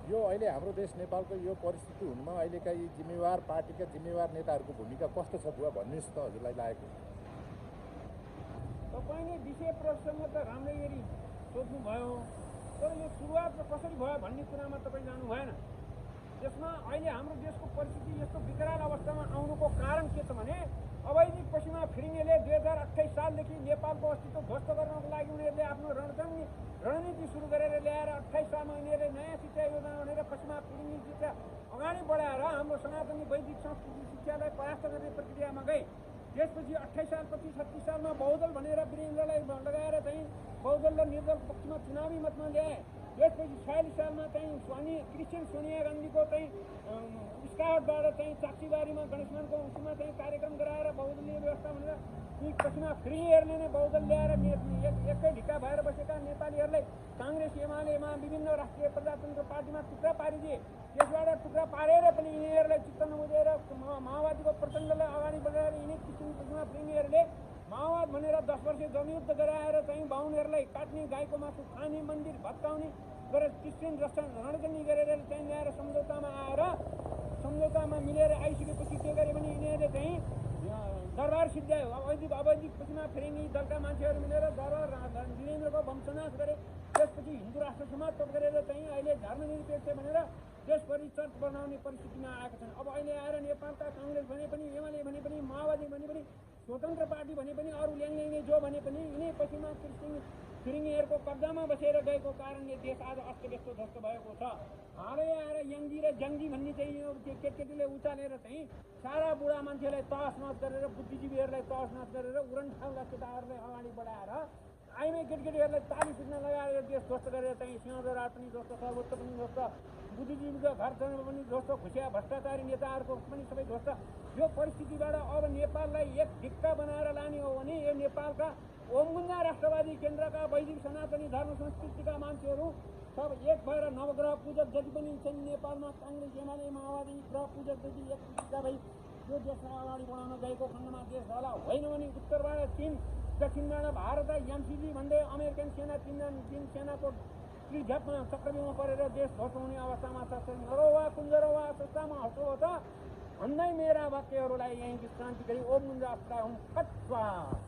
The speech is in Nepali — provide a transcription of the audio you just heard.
यो अहिले हाम्रो देश नेपालको यो परिस्थिति हुनुमा अहिलेका यी जिम्मेवार पार्टीका जिम्मेवार नेताहरूको भूमिका कस्तो छ बुवा भन्नुहोस् त हजुरलाई लागेको। तपाईँले विषय प्रसङ्ग त राम्रै गरी सोध्नुभयो, तर यो सुरुवात कसरी भयो भन्ने कुरामा तपाईँ जानु भएन। त्यसमा अहिले हाम्रो देशको परिस्थिति यस्तो विकराल अवस्थामा आउनुको कारण के छ भने अवैधिक पश्चिमा फिरिङ्गेले 2028 सालदेखि नेपालको अस्तित्व ध्वस्त गर्नको लागि उनीहरूले आफ्नो रणनीति सुरु गरेर ल्याएर 28 सालमा उनीहरूले नयाँ शिक्षा योजना भनेर पश्चिमा फिरिङ्गी शिक्षा अगाडि बढाएर हाम्रो सनातनी वैदिक संस्कृति शिक्षालाई परास्त गर्ने प्रक्रियामा गए। त्यसपछि 28 सालपछि 36 सालमा बहुदल भनेर वीरेन्द्रलाई लगाएर चाहिँ बहुदल र निर्दल पक्षमा चुनावी मतमा ल्याए। त्यसपछि 46 सालमा चाहिँ क्रिस्चियन सोनिया गान्धीको चाहिँ स्काउटबाट चाहिँ चाक्सीबारीमा गणेशमानको उसमा चाहिँ कार्यक्रम गराएर बहुदलीय व्यवस्था भनेर यी पश्चिमा फिरिङ्गीहरूले नै बहुदल ल्याएर एकै ढिक्का भएर बसेका नेपालीहरूलाई काङ्ग्रेस एमालेमा विभिन्न राष्ट्रिय प्रजातन्त्र पार्टीमा टुक्रा पारिदिए। त्यसबाट टुक्रा पारेर पनि यिनीहरूलाई चित्त नबुझेर माओवादीको प्रचण्डलाई अगाडि बढाएर यिनी क्रिस्चियन पश्चिमा फिरिङ्गीहरूले माओवाद भनेर 10 वर्ष जनयुद्ध गराएर चाहिँ बाहुनहरूलाई काट्ने, गाईको मासु खाने, मन्दिर भत्काउने गरेर क्रिस्चियन रणजनी गरेर चाहिँ ल्याएर सम्झौतामा मिलेर आइसकेपछि के गरे भने यिनीहरूले चाहिँ दरबार सिद्ध्यायो। अवैधिक पश्चिमा फिरिङ्गी दलका मान्छेहरू मिलेर दरबार वीरेन्द्रको वंशनाश गरे। त्यसपछि हिन्दू राष्ट्र समाप्त गरेर चाहिँ अहिले धर्मनिरपेक्ष भनेर देशभरि चर्च बनाउने परिस्थितिमा आएका छन्। अब अहिले आएर नेपालका काङ्ग्रेस भने पनि, एमाले भने पनि, माओवादी भने पनि, स्वतन्त्र पार्टी भने पनि, अरू ल्याङ्ने जो भने पनि यिनै पश्चिमा फिरिङ्गीहरूको कब्जामा बसेर गएको कारणले देश आज अस्तव्यस्त ध्वस्त भएको छ। हालै आएर यङ्गी र जङ्गी भन्ने चाहिँ यो केटीले उचालेर चाहिँ सारा बुढा मान्छेलाई तहसनस गरेर, बुद्धिजीवीहरूलाई तहसनस गरेर, उडनखालका केटाहरूलाई अगाडि बढाएर आइमै केटीहरूलाई ताली सुत्न लगाएर देश ध्वस्त गरेर चाहिँ सिंहदरबार पनि ध्वस्त, सर्वोच्च पनि ध्वस्त, बुद्धिजीवीको घर पनि ध्वस्त, खुसिया भ्रष्टाचारी नेताहरूको पनि सबै ध्वस्त। यो परिस्थितिबाट अब नेपाललाई एक ढिक्का बनाएर लाने हो भने यो नेपालका ओमगुन्जा राष्ट्रवादी केन्द्रका वैदिक सनातनी धर्म संस्कृतिका मान्छेहरू सब एक भएर नवग्रह पूजक जति पनि छन् नेपालमा, काङ्ग्रेस एमाले माओवादी ग्रह पूजक जति एक ढिक्का भई यो देशलाई अगाडि बढाउन गएको खण्डमा देश होला। होइन भने उत्तरबाट चीन, दक्षिणबाट भारत, एमसिजी भन्दै अमेरिकन सेना तीन सेनाको त्रिझ्यापमा चक्रव्यूहमा परेर देश ध्वस्त हुने अवस्थामा छ। नरोवा कुञ्जरोवा सस्तामा हसो हो त भन्दै मेरा वाक्यहरूलाई यहीँ विश्रान्ति गरी ओम गुन्जा हुँ।